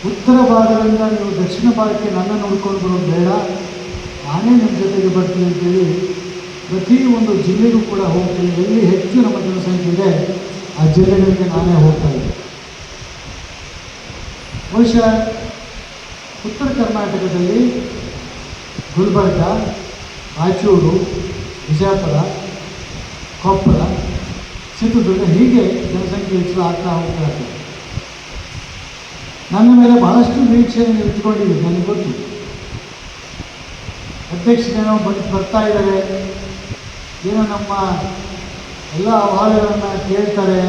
ಉತ್ತರ ಭಾಗದಿಂದ ನೀವು ದಕ್ಷಿಣ ಭಾಗಕ್ಕೆ ನನ್ನ ನೋಡ್ಕೊಂಡು ಬರೋದು ಬೇಡ, ನಾನೇ ನಿಮ್ಮ ಜೊತೆಗೆ ಬರ್ತೀನಿ ಅಂತೇಳಿ ಪ್ರತಿ ಒಂದು ಜಿಲ್ಲೆಗೂ ಕೂಡ ಹೋಗ್ತೀನಿ. ಎಲ್ಲಿ ಹೆಚ್ಚು ನಮ್ಮ ಜನಸಂಖ್ಯೆ ಇದೆ ಆ ಜಿಲ್ಲೆಗಳಿಗೆ ನಾನೇ ಹೋಗ್ತಾ ಇದ್ದೆ. ಬಹುಶಃ ಉತ್ತರ ಕರ್ನಾಟಕದಲ್ಲಿ ಗುಲ್ಬರ್ಗ, ರಾಯಚೂರು, ವಿಜಯಪುರ, ಕೊಪ್ಪಳ, ಚಿತ್ರದುರ್ಗ ಹೀಗೆ ಜನಸಂಖ್ಯೆ ಹೆಚ್ಚಳ ಆಗ್ತಾ ಹೋಗ್ತಾ ಇರ್ತದೆ. ನನ್ನ ಮೇಲೆ ಬಹಳಷ್ಟು ನಿರೀಕ್ಷೆಯನ್ನು ಇಟ್ಕೊಂಡಿದ್ದೀವಿ, ನನಗೆ ಗೊತ್ತು. ಅಧ್ಯಕ್ಷರೇನೋ ಬರ್ತಾ ಇದ್ದಾರೆ, ಏನೋ ನಮ್ಮ ಎಲ್ಲ ಅಹವಾಲುಗಳನ್ನು ಕೇಳ್ತಾರೆ,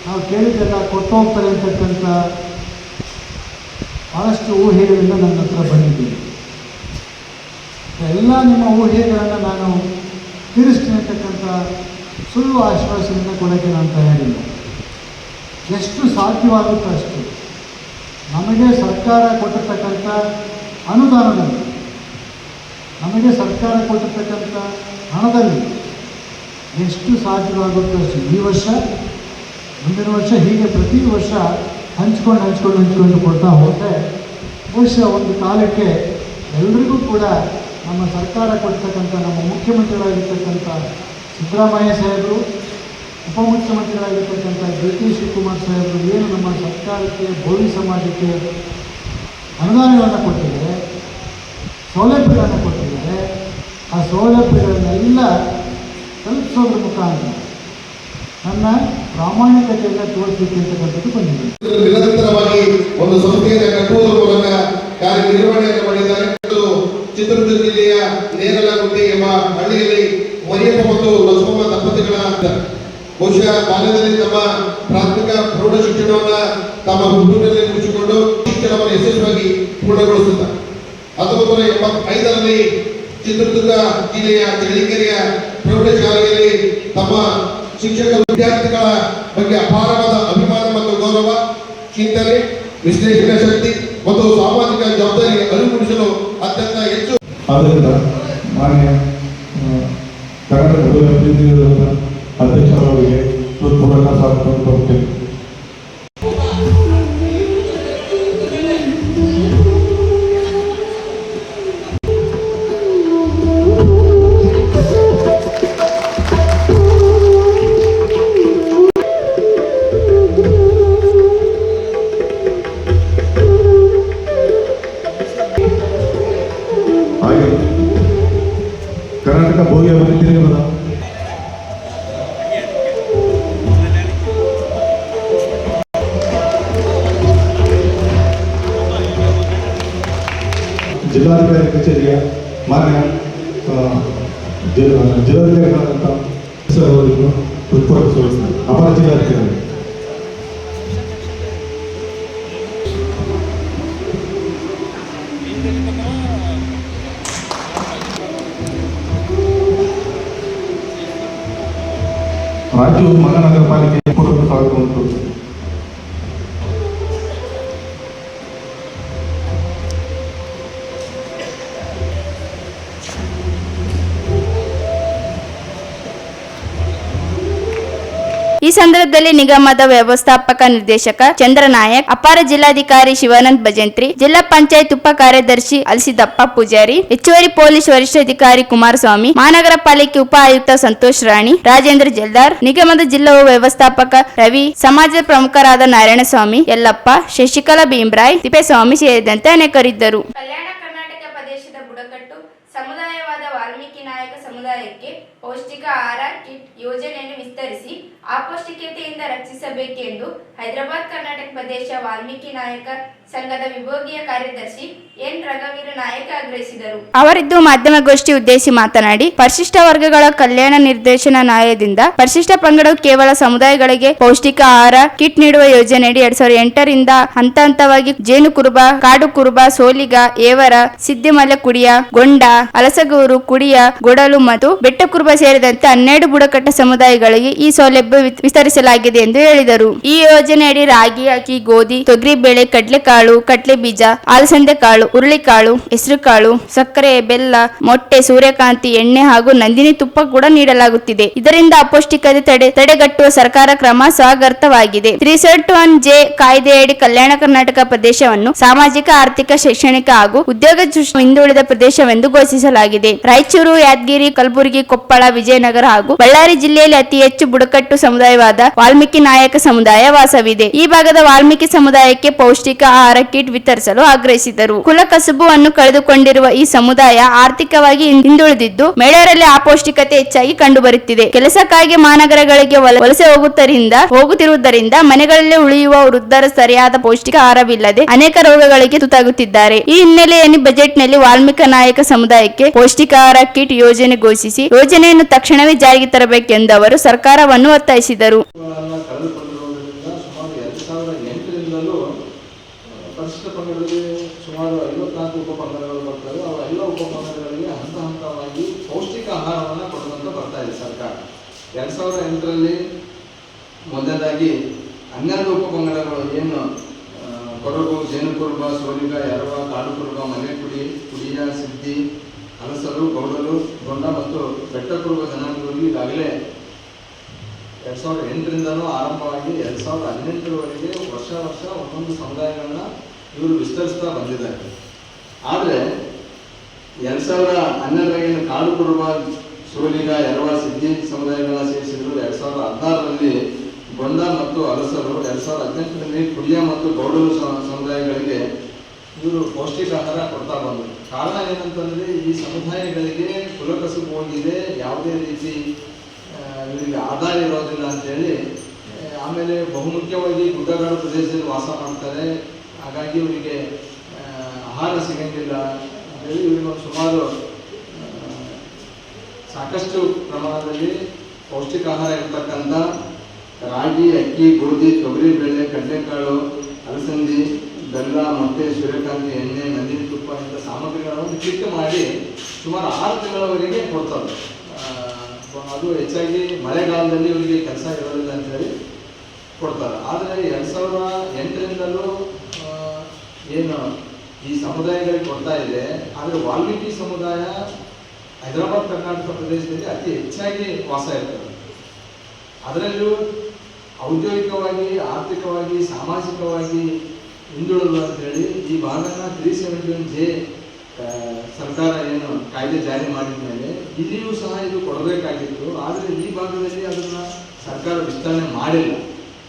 ನಾವು ಕೇಳಿದ್ದೆಲ್ಲ ಕೊಟ್ಟು ಹೋಗ್ತಾರೆ ಅಂತಕ್ಕಂಥ ಭಾಳಷ್ಟು ಊಹೆಗಳಿಂದ ನನ್ನ ಹತ್ರ ಬಂದಿದ್ದೀನಿ. ಎಲ್ಲ ನಿಮ್ಮ ಊಹೆಗಳನ್ನು ನಾನು ತೀರಿಸ್ತೀನಿ ಅಂತಕ್ಕಂಥ ಸುಳ್ಳು ಆಶ್ವಾಸನೆಯನ್ನು ಕೊಡೋಕ್ಕೆ ನಾನು ತಯಾರಿಲ್ಲ. ಎಷ್ಟು ಸಾಧ್ಯವಾಗುತ್ತೋ ಅಷ್ಟು ನಮಗೆ ಸರ್ಕಾರ ಕೊಟ್ಟಿರ್ತಕ್ಕಂಥ ಅನುದಾನದಲ್ಲಿ, ನಮಗೆ ಸರ್ಕಾರ ಕೊಟ್ಟಿರ್ತಕ್ಕಂಥ ಹಣದಲ್ಲಿ ಎಷ್ಟು ಸಾಧ್ಯವಾಗುತ್ತೋ ಅಷ್ಟು ಈ ವರ್ಷ, ಮುಂದಿನ ವರ್ಷ, ಹೀಗೆ ಪ್ರತಿ ವರ್ಷ ಹಂಚ್ಕೊಂಡು ಕೊಡ್ತಾ ಹೋದರೆ ಬಹುಶಃ ಒಂದು ಕಾಲಕ್ಕೆ ಎಲ್ರಿಗೂ ಕೂಡ ನಮ್ಮ ಸರ್ಕಾರ ಕೊಡ್ತಕ್ಕಂಥ, ನಮ್ಮ ಮುಖ್ಯಮಂತ್ರಿಗಳಾಗಿರ್ತಕ್ಕಂಥ ಸಿದ್ದರಾಮಯ್ಯ ಸಾಹೇಬರು, ಉಪಮುಖ್ಯಮಂತ್ರಿಗಳಾಗಿರ್ತಕ್ಕಂಥ ಡಿ.ಕೆ. ಶಿವಕುಮಾರ್ ಸಾಹೇಬರು ಏನು ನಮ್ಮ ಸರ್ಕಾರಕ್ಕೆ, ಬೋವಿ ಸಮಾಜಕ್ಕೆ ಅನುದಾನಗಳನ್ನು ಕೊಟ್ಟಿದ್ದಾರೆ, ಸೌಲಭ್ಯಗಳನ್ನು ಕೊಟ್ಟಿದ್ದಾರೆ, ಆ ಸೌಲಭ್ಯಗಳನ್ನೆಲ್ಲ ತಲುಪಿಸೋದ್ರ ಮುಖಾಂತರ ನನ್ನ ಪ್ರಾಮಾಣಿಕತೆಯನ್ನು ತೋರಿಸಲಿಕ್ಕೆ ಅಂತಕ್ಕಂಥದ್ದು ಬಂದಿದೆ. ನಿರಂತರವಾಗಿ ಒಂದು ಸಂಸ್ಥೆಯನ್ನು ಕಟ್ಟುವುದರ ಮೂಲಕ ಕಾರ್ಯನಿರ್ವಹಣೆಯನ್ನು ಮಾಡಿದ್ದಾರೆ. ಚಿತ್ರದುರ್ಗ ಜಿಲ್ಲೆಯ ನೇರಲಗುಂದಿ ಎಂಬ ಹಳ್ಳಿಯಲ್ಲಿ ಮರಿಯಪ್ಪ ಮತ್ತು ಲಕ್ಷ್ಮಮ್ಮ ದಂಪತಿಗಳ ಬಹುಶಃ ಬಾಲ್ಯದಲ್ಲಿ ತಮ್ಮ ಪ್ರಾಥಮಿಕ ಪ್ರೌಢ ಶಿಕ್ಷಣವನ್ನ ತಮ್ಮ ಹುಟ್ಟೂರಿನಲ್ಲಿ ಮುಗಿಸಿಕೊಂಡು ಶಿಕ್ಷಣವನ್ನು ಯಶಸ್ವಿಯಾಗಿ ಪೂರ್ಣಗೊಳಿಸುತ್ತಾರೆ. 1985ರಲ್ಲಿ ಚಿತ್ರದುರ್ಗ ಜಿಲ್ಲೆಯ ಚಳ್ಳಕೆರೆಯ ಪ್ರೌಢಶಾಲೆಯಲ್ಲಿ ತಮ್ಮ ಶಿಕ್ಷಕ ವಿದ್ಯಾರ್ಥಿಗಳ ಬಗ್ಗೆ ಅಪಾರವಾದ ಅಭಿಮಾನ ಮತ್ತು ಗೌರವ, ಚಿಂತನೆ, ವಿಶ್ಲೇಷಣೆ ಶಕ್ತಿ ಮತ್ತು ಸಾಮಾಜಿಕ ಜವಾಬ್ದಾರಿ ಅರಿವು ಮೂಡಿಸಲು ಅತ್ಯಂತ ಹೆಚ್ಚು. ಆದ್ದರಿಂದ ಮಾನ್ಯ ಕರ್ನಾಟಕ ಅಧ್ಯಕ್ಷರವರಿಗೆ ಹೃತ್ಪೂರ್ವಕ ಸ್ವಾಗತ ಕೊಡುತ್ತೇನೆ. ಕರ್ನಾಟಕ ಭೋಗಿ ತಿರುಗಿ ಬದ ಜಿಲ್ಲಾಧಿಕಾರಿ ಕಚೇರಿಯ ಮಾನ್ಯ ಜಿಲ್ಲಾಧಿಕಾರಿಗಳಾದಂಥ ಅವರಿಗೂ ಹೃತ್ಪೂರ್ವಕ ಸ್ವಾಗತ. ಅಪರ ಜಿಲ್ಲಾಧಿಕಾರಿ ರಾಜ್ಯ ಮಹಾನಗರ ಪಾಲಿಕೆ ಪೂರ್ವಕ ಸ್ವಾಗತವನ್ನು ತೋರಿಸಿದೆ. ಈ ಸಂದರ್ಭದಲ್ಲಿ ನಿಗಮದ ವ್ಯವಸ್ಥಾಪಕ ನಿರ್ದೇಶಕ ಚಂದ್ರನಾಯಕ್, ಅಪಾರ ಜಿಲ್ಲಾಧಿಕಾರಿ ಶಿವಾನಂದ್ ಭಜಂತ್ರಿ, ಜಿಲ್ಲಾ ಪಂಚಾಯತ್ ಉಪ ಕಾರ್ಯದರ್ಶಿ ಅಲ್ಸಿದಪ್ಪ ಪೂಜಾರಿ, ಹೆಚ್ಚುವರಿ ಪೊಲೀಸ್ ವರಿಷ್ಠಾಧಿಕಾರಿ ಕುಮಾರಸ್ವಾಮಿ, ಮಹಾನಗರ ಪಾಲಿಕೆ ಉಪ ಆಯುಕ್ತ ಸಂತೋಷ್ ರಾಣಿ, ರಾಜೇಂದ್ರ ಜಲ್ದಾರ್, ನಿಗಮದ ಜಿಲ್ಲಾ ವ್ಯವಸ್ಥಾಪಕ ರವಿ, ಸಮಾಜದ ಪ್ರಮುಖರಾದ ನಾರಾಯಣಸ್ವಾಮಿ, ಯಲ್ಲಪ್ಪ, ಶಶಿಕಲಾ ಭೀಮ್ರಾಯ್, ತಿಪ್ಪೇಸ್ವಾಮಿ ಸೇರಿದಂತೆ ಅನೇಕರಿದ್ದರು. ಕಲ್ಯಾಣ ಕರ್ನಾಟಕ ಪ್ರದೇಶದ ಬುಡಕಟ್ಟು ಸಮುದಾಯವಾದ ವಾಲ್ಮೀಕಿ ನಾಯಕ ಸಮುದಾಯಕ್ಕೆ ಪೌಷ್ಟಿಕ ಆಹಾರ ಕಿಟ್ ಯೋಜನೆಯನ್ನು ವಿಸ್ತರಿಸಿ ಅಪೌಷ್ಟಿಕತೆಯಿಂದ ರಕ್ಷಿಸಬೇಕೆಂದು ಹೈದರಾಬಾದ್ ಕರ್ನಾಟಕ ಪ್ರದೇಶ ವಾಲ್ಮೀಕಿ ನಾಯಕ ಸಂಘದ ವಿಭಾಗೀಯ ಕಾರ್ಯದರ್ಶಿ ಎನ್ ರಘುವೀರ ನಾಯಕ ಆಗ್ರಹಿಸಿದರು. ಅವರಿದ್ದು ಮಾಧ್ಯಮಗೋಷ್ಠಿ ಉದ್ದೇಶಿಸಿ ಮಾತನಾಡಿ, ಪರಿಶಿಷ್ಟ ವರ್ಗಗಳ ಕಲ್ಯಾಣ ನಿರ್ದೇಶನಾಲಯದಿಂದ ಪರಿಶಿಷ್ಟ ಪಂಗಡವು ಕೇವಲ ಸಮುದಾಯಗಳಿಗೆ ಪೌಷ್ಟಿಕ ಆಹಾರ ಕಿಟ್ ನೀಡುವ ಯೋಜನೆಯಡಿ 2008ರಿಂದ ಹಂತ ಹಂತವಾಗಿ ಜೇನು ಕುರುಬ, ಕಾಡು ಕುರುಬ, ಸೋಲಿಗ, ಏವರ, ಸಿದ್ದಿಮಲೆ ಕುಡಿಯ, ಗೊಂಡ, ಅಲಸಗೂರು, ಕುಡಿಯ, ಗೊಡಲು ಮತ್ತು ಬೆಟ್ಟ ಕುರುಬ ಸೇರಿದಂತೆ 12 ಬುಡಕಟ್ಟ ಸಮುದಾಯಗಳಿಗೆ ಈ ಸೌಲಭ್ಯ ವಿಸ್ತರಿಸಲಾಗಿದೆ ಎಂದು ಹೇಳಿದರು. ಈ ಯೋಜನೆಯಡಿ ರಾಗಿ, ಅಕ್ಕಿ, ಗೋಧಿ, ತೊಗರಿ ಬೇಳೆ, ಕಡಲೆಕಾಳು, ಕಾಳು, ಕಟ್ಲೆ ಬೀಜ, ಅಲಸಂದೆ ಕಾಳು, ಹುರುಳಿಕಾಳು, ಹೆಸರು ಕಾಳು, ಸಕ್ಕರೆ, ಬೆಲ್ಲ, ಮೊಟ್ಟೆ, ಸೂರ್ಯಕಾಂತಿ ಎಣ್ಣೆ ಹಾಗೂ ನಂದಿನಿ ತುಪ್ಪ ಕೂಡ ನೀಡಲಾಗುತ್ತಿದೆ. ಇದರಿಂದ ಅಪೌಷ್ಟಿಕತೆ ತಡೆಗಟ್ಟುವ ಸರ್ಕಾರ ಕ್ರಮ ಸ್ವಾಗತಾರ್ಹವಾಗಿದೆ. 371(j) ಕಾಯ್ದೆಯಡಿ ಕಲ್ಯಾಣ ಕರ್ನಾಟಕ ಪ್ರದೇಶವನ್ನು ಸಾಮಾಜಿಕ, ಆರ್ಥಿಕ, ಶೈಕ್ಷಣಿಕ ಹಾಗೂ ಉದ್ಯೋಗ ಸೃಷ್ಟಿ ಹಿಂದುಳಿದ ಪ್ರದೇಶವೆಂದು ಘೋಷಿಸಲಾಗಿದೆ. ರಾಯಚೂರು, ಯಾದಗಿರಿ, ಕಲಬುರಗಿ, ಕೊಪ್ಪಳ, ವಿಜಯನಗರ ಹಾಗೂ ಬಳ್ಳಾರಿ ಜಿಲ್ಲೆಯಲ್ಲಿ ಅತಿ ಹೆಚ್ಚು ಬುಡಕಟ್ಟು ಸಮುದಾಯವಾದ ವಾಲ್ಮೀಕಿ ನಾಯಕ ಸಮುದಾಯ ವಾಸವಿದೆ. ಈ ಭಾಗದ ವಾಲ್ಮೀಕಿ ಸಮುದಾಯಕ್ಕೆ ಪೌಷ್ಟಿಕ ಆಹಾರ ಕಿಟ್ ವಿತರಿಸಲು ಆಗ್ರಹಿಸಿದರು. ಕುಲ ಕಸುಬನ್ನು ಕಳೆದುಕೊಂಡಿರುವ ಈ ಸಮುದಾಯ ಆರ್ಥಿಕವಾಗಿ ಹಿಂದುಳಿದಿದ್ದು, ಮಹಿಳೆಯರಲ್ಲಿ ಅಪೌಷ್ಟಿಕತೆ ಹೆಚ್ಚಾಗಿ ಕಂಡುಬರುತ್ತಿದೆ. ಕೆಲಸಕ್ಕಾಗಿ ಮಹಾನಗರಗಳಿಗೆ ವಲಸೆ ಹೋಗುತ್ತಿರುವುದರಿಂದ ಮನೆಗಳಲ್ಲಿ ಉಳಿಯುವ ವೃದ್ಧರ ಸರಿಯಾದ ಪೌಷ್ಟಿಕ ಆಹಾರವಿಲ್ಲದೆ ಅನೇಕ ರೋಗಗಳಿಗೆ ತುತ್ತಾಗುತ್ತಿದ್ದಾರೆ. ಈ ಹಿನ್ನೆಲೆಯಲ್ಲಿ ಬಜೆಟ್ನಲ್ಲಿ ವಾಲ್ಮೀಕಿ ನಾಯಕ ಸಮುದಾಯಕ್ಕೆ ಪೌಷ್ಟಿಕಾಹಾರ ಕಿಟ್ ಯೋಜನೆ ಘೋಷಿಸಿ ಯೋಜನೆಯನ್ನು ತಕ್ಷಣವೇ ಜಾರಿಗೆ ತರಬೇಕೆಂದು ಅವರು ಸರ್ಕಾರವನ್ನು ಒತ್ತಾಯಿಸಿದರು. ಕಳೆದುಕೊಂಡಿರುವುದರಿಂದ ಸುಮಾರು 2008ರಿಂದಲೂ ಪರಿಶಿಷ್ಟ ಪಂಗಡದಲ್ಲಿ ಸುಮಾರು 54 ಉಪಪಂಗಡಗಳು ಬರ್ತವೆ. ಅವು ಎಲ್ಲ ಉಪಪಂಗಡಗಳಿಗೆ ಹಂತವಾಗಿ ಪೌಷ್ಟಿಕ ಆಹಾರವನ್ನು ಕೊಡುವಂತ ಬರ್ತಾ ಇದೆ ಸರ್ಕಾರ. 2008ರಲ್ಲಿ ಮೊದಲನೇದಾಗಿ 12 ಉಪಪಂಗಡಗಳು ಏನು ಕೊಡಗು, ಜೇನುಕುರುಬ, ಸೋಲಿಗ, ಯರವ, ಕಾಡುಕುರುಬ, ಮನೆಕುಡಿ, ಕುಡಿಯ, ಸಿದ್ದಿ, ಹಲಸರು, ಗೌಡರು, ಗೊಂಡ ಮತ್ತು ಬೆಟ್ಟಕುರುಬ ಜನಾಂಗಗಳು ಈಗಾಗಲೇ 2008ರಿಂದನೂ ಆರಂಭವಾಗಿ 2018ರವರೆಗೆ ವರ್ಷ ಒಂದೊಂದು ಸಮುದಾಯಗಳನ್ನ ಇವರು ವಿಸ್ತರಿಸ್ತಾ ಬಂದಿದ್ದಾರೆ. ಆದರೆ 2012ರಲ್ಲಿ ಕಾಡು ಕುರುಬ, ಸೋಲಿಗ, ಯರವ, ಸಿದ್ದಿ ಸಮುದಾಯಗಳನ್ನ ಸೇರಿಸಿದ್ರು. 2016ರಲ್ಲಿ ಗೊಂಡ ಮತ್ತು ಹಲಸರು, 2018ರಲ್ಲಿ ಕುಡಿಯ ಮತ್ತು ಗೌಡರು ಸಮುದಾಯಗಳಿಗೆ ಇವರು ಪೌಷ್ಟಿಕ ಆಹಾರ ಕೊಡ್ತಾ ಬಂದರು. ಕಾರಣ ಏನಂತಂದ್ರೆ ಈ ಸಮುದಾಯಗಳಿಗೆ ಕುಲಕಸುಬು ಹೋಗಿದೆ, ಯಾವುದೇ ರೀತಿ ಇವರಿಗೆ ಆದಾಯ ಇರೋದಿಲ್ಲ ಅಂತೇಳಿ. ಆಮೇಲೆ ಬಹುಮುಖ್ಯವಾಗಿ ಗುಡ್ಡಗಾಡು ಪ್ರದೇಶದಲ್ಲಿ ವಾಸ ಮಾಡ್ತಾರೆ. ಹಾಗಾಗಿ ಇವರಿಗೆ ಆಹಾರ ಸಿಗಂಗಿಲ್ಲ ಅಂತೇಳಿ ಇವರಿಗೆ ಸುಮಾರು ಸಾಕಷ್ಟು ಪ್ರಮಾಣದಲ್ಲಿ ಪೌಷ್ಟಿಕ ಆಹಾರ ಇರ್ತಕ್ಕಂಥ ರಾಗಿ, ಅಕ್ಕಿ, ಗೋಧಿ, ತೊಗರಿ ಬೇಳೆ, ಕಡಲೆಕಾಳು, ಅಲಸಂದಿ, ಬೆಲ್ಲ, ಮೊಟ್ಟೆ, ಸೂರ್ಯಕಾಂತಿ ಎಣ್ಣೆ, ನಂದಿನಿ ತುಪ್ಪ ಇಂಥ ಸಾಮಗ್ರಿಗಳನ್ನು ಕಿಟ್ ಮಾಡಿ ಸುಮಾರು 6 ತಿಂಗಳವರೆಗೆ ಕೊಡ್ತಾರೆ. ಅದು ಹೆಚ್ಚಾಗಿ ಮಳೆಗಾಲದಲ್ಲಿ ಇವರಿಗೆ ಕೆಲಸ ಇರೋದಿಲ್ಲ ಅಂತೇಳಿ ಕೊಡ್ತಾರೆ. ಆದರೆ 2008ರಿಂದಲೂ ಏನು ಈ ಸಮುದಾಯಗಳಿಗೆ ಕೊಡ್ತಾ ಇದೆ. ಆದರೆ ವಾಲ್ಮೀಕಿ ಸಮುದಾಯ ಹೈದರಾಬಾದ್ ಕರ್ನಾಟಕ ಪ್ರದೇಶದಲ್ಲಿ ಅತಿ ಹೆಚ್ಚಾಗಿ ವಾಸ ಇರ್ತದೆ. ಅದರಲ್ಲೂ ಔದ್ಯೋಗಿಕವಾಗಿ, ಆರ್ಥಿಕವಾಗಿ, ಸಾಮಾಜಿಕವಾಗಿ ಹಿಂದುಳಿದು ಅಂತೇಳಿ ಈ ಭಾಗನ 371(j) ಸರ್ಕಾರ ಏನು ಕಾಯ್ದೆ ಜಾರಿ ಮಾಡಿದ ಮೇಲೆ ಇಲ್ಲಿಯೂ ಸಹ ಇದು ಕೊಡಬೇಕಾಗಿತ್ತು. ಆದರೆ ಈ ಭಾಗದಲ್ಲಿ ಅದನ್ನು ಸರ್ಕಾರ ವಿಸ್ತರಣೆ ಮಾಡಿಲ್ಲ.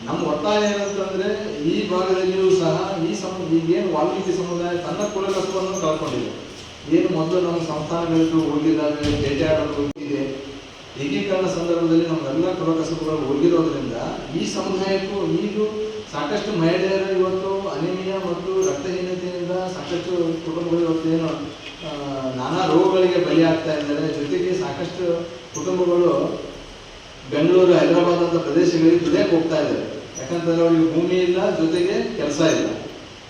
ನಮ್ಮ ಒತ್ತಾಯ ಏನಂತಂದರೆ ಈ ಭಾಗದಲ್ಲಿಯೂ ಸಹ ಈಗೇನು ವಾಲ್ಮೀಕಿ ಸಮುದಾಯ ತನ್ನ ಕುಲಕಸುಬನ್ನು ಕಳ್ಕೊಂಡಿದೆ. ಏನು ಮೊದಲು ನಮ್ಮ ಸಂಸ್ಥಾನಗಳಿಗೂ ಹೋಗಿದ್ದಾವೆ, ಬೇಟೆಯಾಡಲು ಹೋಗಿದೆ. ಏಕೀಕರಣ ಸಂದರ್ಭದಲ್ಲಿ ನಮ್ಮೆಲ್ಲ ಕುಲಕಸುಬುಗಳು ಹೋಗಿರೋದ್ರಿಂದ ಈ ಸಮುದಾಯಕ್ಕೂ ಈಗೂ ಸಾಕಷ್ಟು ಮಹಿಳೆಯರು ಇವತ್ತು ಅನಿಮಿಯಾ ಮತ್ತು ರಕ್ತಹೀನತೆಯಿಂದ ಸಾಕಷ್ಟು ಕುಟುಂಬಗಳು ಇವತ್ತು ಏನು ನಾನಾ ರೋಗಗಳಿಗೆ ಬಲಿಯಾಗ್ತಾ ಇದ್ದಾರೆ. ಜೊತೆಗೆ ಸಾಕಷ್ಟು ಕುಟುಂಬಗಳು ಬೆಂಗಳೂರು, ಹೈದರಾಬಾದ್ ಅಂತ ಪ್ರದೇಶಗಳಿಗೆ ದುಡಿಯಕ್ಕೆ ಹೋಗ್ತಾ ಇದ್ದಾರೆ. ಯಾಕಂತಂದ್ರೆ ಅವ್ರಿಗೆ ಭೂಮಿ ಇಲ್ಲ, ಜೊತೆಗೆ ಕೆಲಸ ಇಲ್ಲ.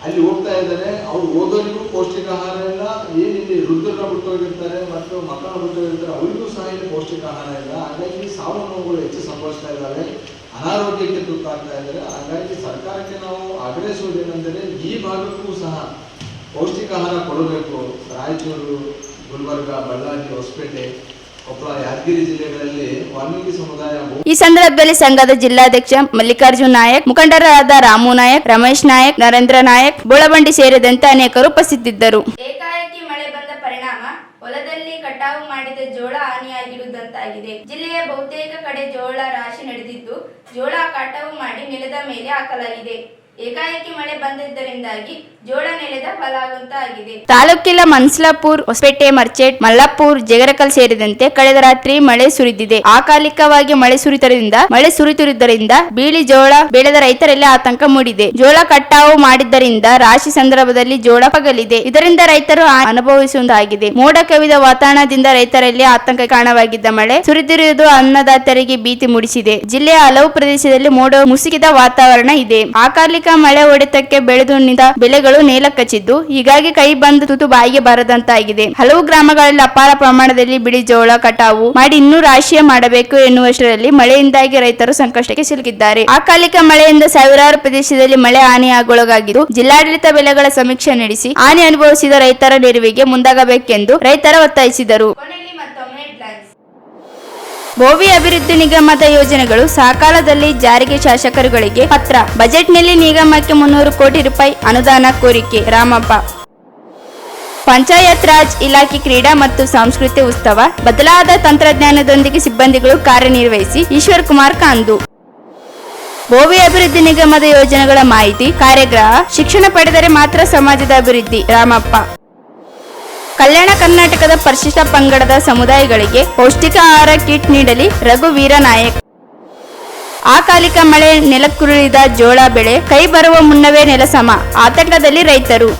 ಅಲ್ಲಿ ಹೋಗ್ತಾ ಇದ್ದಾರೆ. ಅವ್ರು ಓದೋರಿಗೂ ಪೌಷ್ಟಿಕ ಆಹಾರ ಇಲ್ಲ. ಏನಿಲ್ಲಿ ವೃದ್ಧರನ್ನ ಬಿಟ್ಟು ಹೋಗಿರ್ತಾರೆ ಮತ್ತು ಮಕ್ಕಳನ್ನ ಬಿಟ್ಟು ಹೋಗಿರ್ತಾರೆ, ಅವರಿಗೂ ಸಹ ಇಲ್ಲಿ ಪೌಷ್ಟಿಕ ಆಹಾರ ಇಲ್ಲ. ಹಾಗಾಗಿ ಸಾವು ನೋವುಗಳು ಹೆಚ್ಚು ಸಂಭವಿಸ್ತಾ ಇದ್ದಾವೆ, ಅನಾರೋಗ್ಯಕ್ಕೆ ತುತ್ತಾಗ್ತಾ ಇದ್ದಾರೆ. ಹಾಗಾಗಿ ಸರ್ಕಾರಕ್ಕೆ ನಾವು ಆಗ್ರಹಿಸುವುದೇನೆಂದರೆ ಈ ಭಾಗಕ್ಕೂ ಸಹ ಪೌಷ್ಟಿಕ ಆಹಾರ ಕೊಡಬೇಕು. ರಾಯಚೂರು, ಗುಲ್ಬರ್ಗ, ಬಳ್ಳಾರಿ, ಹೊಸಪೇಟೆ, ಕೊಪ್ಪಳ, ಯಾದಗಿರಿ ಜಿಲ್ಲೆಗಳಲ್ಲಿ ವಾಲ್ಮೀಕಿ ಸಮುದಾಯ. ಈ ಸಂದರ್ಭದಲ್ಲಿ ಸಂಘದ ಜಿಲ್ಲಾಧ್ಯಕ್ಷ ಮಲ್ಲಿಕಾರ್ಜುನ್ ನಾಯಕ್, ಮುಖಂಡರಾದ ರಾಮು ನಾಯಕ್, ರಮೇಶ್ ನಾಯಕ್, ನರೇಂದ್ರ ನಾಯಕ್, ಬೋಳಬಂಡಿ ಸೇರಿದಂತೆ ಅನೇಕರು ಉಪಸ್ಥಿತರಿದ್ದರು. ಏಕಾಏಕಿ ಮಳೆ ಬಂದ ಪರಿಣಾಮ ಹೊಲದಲ್ಲಿ ಕಟಾವು ಮಾಡಿದ ಜೋಳ ಹಾನಿಯಾಗಿರುವುದಂತಾಗಿದೆ. ಜಿಲ್ಲೆಯ ಬಹುತೇಕ ಕಡೆ ಜೋಳ ರಾಶಿ ನಡೆದಿದ್ದು, ಜೋಳ ಕಟಾವು ಮಾಡಿ ನೆಲದ ಮೇಲೆ ಹಾಕಲಾಗಿದೆ. ಏಕಾಏಕಿ ಮಳೆ ಬಂದಿದ್ದರಿಂದಾಗಿ ಜೋಳ ನೆಲದ ಫಲಾಗುಂತಾಗಿದೆ. ತಾಲೂಕಿನ ಮನ್ಸಲಾಪುರ್, ಹೊಸಪೇಟೆ, ಮರ್ಚೆಟ್, ಮಲ್ಲಾಪುರ್, ಜಗರಕಲ್ ಸೇರಿದಂತೆ ಕಳೆದ ರಾತ್ರಿ ಮಳೆ ಸುರಿದಿದೆ. ಅಕಾಲಿಕವಾಗಿ ಮಳೆ ಸುರಿಯುತ್ತಿರುವುದರಿಂದ ಬೀಳಿ ಜೋಳ ಬೆಳೆದ ರೈತರಲ್ಲಿ ಆತಂಕ ಮೂಡಿದೆ. ಜೋಳ ಕಟಾವು ಮಾಡಿದ್ದರಿಂದ ರಾಶಿ ಸಂದರ್ಭದಲ್ಲಿ ಜೋಳ ಪಗಲಿದೆ. ಇದರಿಂದ ರೈತರು ಅನುಭವಿಸುವುದಾಗಿದೆ. ಮೋಡ ಕವಿದ ವಾತಾವರಣದಿಂದ ರೈತರಲ್ಲಿ ಆತಂಕ ಕಾರಣವಾಗಿದ್ದ ಮಳೆ ಸುರಿದಿರುವುದು ಅನ್ನದಾತರಿಗೆ ಭೀತಿ ಮೂಡಿಸಿದೆ. ಜಿಲ್ಲೆಯ ಹಲವು ಪ್ರದೇಶದಲ್ಲಿ ಮೋಡ ಮುಸುಕಿದ ವಾತಾವರಣ ಇದೆ. ಅಕಾಲಿಕ ಮಳೆ ಹೊಡೆತಕ್ಕೆ ಬೆಳೆದು ನಿಂತ ಬೆಳೆಗಳು ಬೆಳೆಗಳು ನೇಲಕ್ಕಚ್ಚಿದ್ದು ಹೀಗಾಗಿ ಕೈ ಬಂದು ತುತು ಬಾಯಿಗೆ ಬರದಂತಾಗಿದೆ. ಹಲವು ಗ್ರಾಮಗಳಲ್ಲಿ ಅಪಾರ ಪ್ರಮಾಣದಲ್ಲಿ ಬಿಳಿ ಜೋಳ ಕಟಾವು ಮಾಡಿ ಇನ್ನೂ ರಾಶಿಯ ಮಾಡಬೇಕು ಎನ್ನುವಷ್ಟರಲ್ಲಿ ಮಳೆಯಿಂದಾಗಿ ರೈತರು ಸಂಕಷ್ಟಕ್ಕೆ ಸಿಲುಕಿದ್ದಾರೆ. ಅಕಾಲಿಕ ಮಳೆಯಿಂದ ಸಾವಿರಾರು ಪ್ರದೇಶದಲ್ಲಿ ಮಳೆ ಹಾನಿಗೊಳಗಾಗಿದ್ದು ಜಿಲ್ಲಾಡಳಿತ ಬೆಳೆಗಳ ಸಮೀಕ್ಷೆ ನಡೆಸಿ ಹಾನಿ ಅನುಭವಿಸಿದ ರೈತರ ನೆರವಿಗೆ ಮುಂದಾಗಬೇಕೆಂದು ರೈತರ ಒತ್ತಾಯಿಸಿದರು. ಕೊನೆಯಲ್ಲಿ ಮತ್ತೊಮ್ಮೆ ಹೆಡ್ಲೈನ್ಸ್. ಭೋವಿ ಅಭಿವೃದ್ಧಿ ನಿಗಮದ ಯೋಜನೆಗಳು ಸಕಾಲದಲ್ಲಿ ಜಾರಿಗೆ ಶಾಸಕರುಗಳಿಗೆ ಪತ್ರ. ಬಜೆಟ್ನಲ್ಲಿ ನಿಗಮಕ್ಕೆ 300 ಕೋಟಿ ರೂಪಾಯಿ ಅನುದಾನ ಕೋರಿಕೆ. ರಾಮಪ್ಪ. ಪಂಚಾಯತ್ ರಾಜ್ ಇಲಾಖೆ ಕ್ರೀಡಾ ಮತ್ತು ಸಾಂಸ್ಕೃತಿಕ ಉತ್ಸವ ಬದಲಾದ ತಂತ್ರಜ್ಞಾನದೊಂದಿಗೆ ಸಿಬ್ಬಂದಿಗಳು ಕಾರ್ಯನಿರ್ವಹಿಸಿ. ಈಶ್ವರ್ ಕುಮಾರ್ ಕಾಂದು. ಭೋವಿ ಅಭಿವೃದ್ಧಿ ನಿಗಮದ ಯೋಜನೆಗಳ ಮಾಹಿತಿ ಕಾರ್ಯಾಗಾರ. ಶಿಕ್ಷಣ ಪಡೆದರೆ ಮಾತ್ರ ಸಮಾಜದ ಅಭಿವೃದ್ಧಿ. ರಾಮಪ್ಪ. ಕಲ್ಯಾಣ ಕರ್ನಾಟಕದ ಪರಿಶಿಷ್ಟ ಪಂಗಡದ ಸಮುದಾಯಗಳಿಗೆ ಪೌಷ್ಟಿಕ ಆಹಾರ ಕಿಟ್ ನೀಡಲಿ. ರಘುವೀರ ನಾಯಕ್. ಅಕಾಲಿಕ ಮಳೆ ನೆಲಕ್ಕುರುಳಿದ ಜೋಳ ಬೆಳೆ ಕೈ ಬರುವ ಮುನ್ನವೇ ನೆಲಸಮ. ಆತಂಕದಲ್ಲಿ ರೈತರು.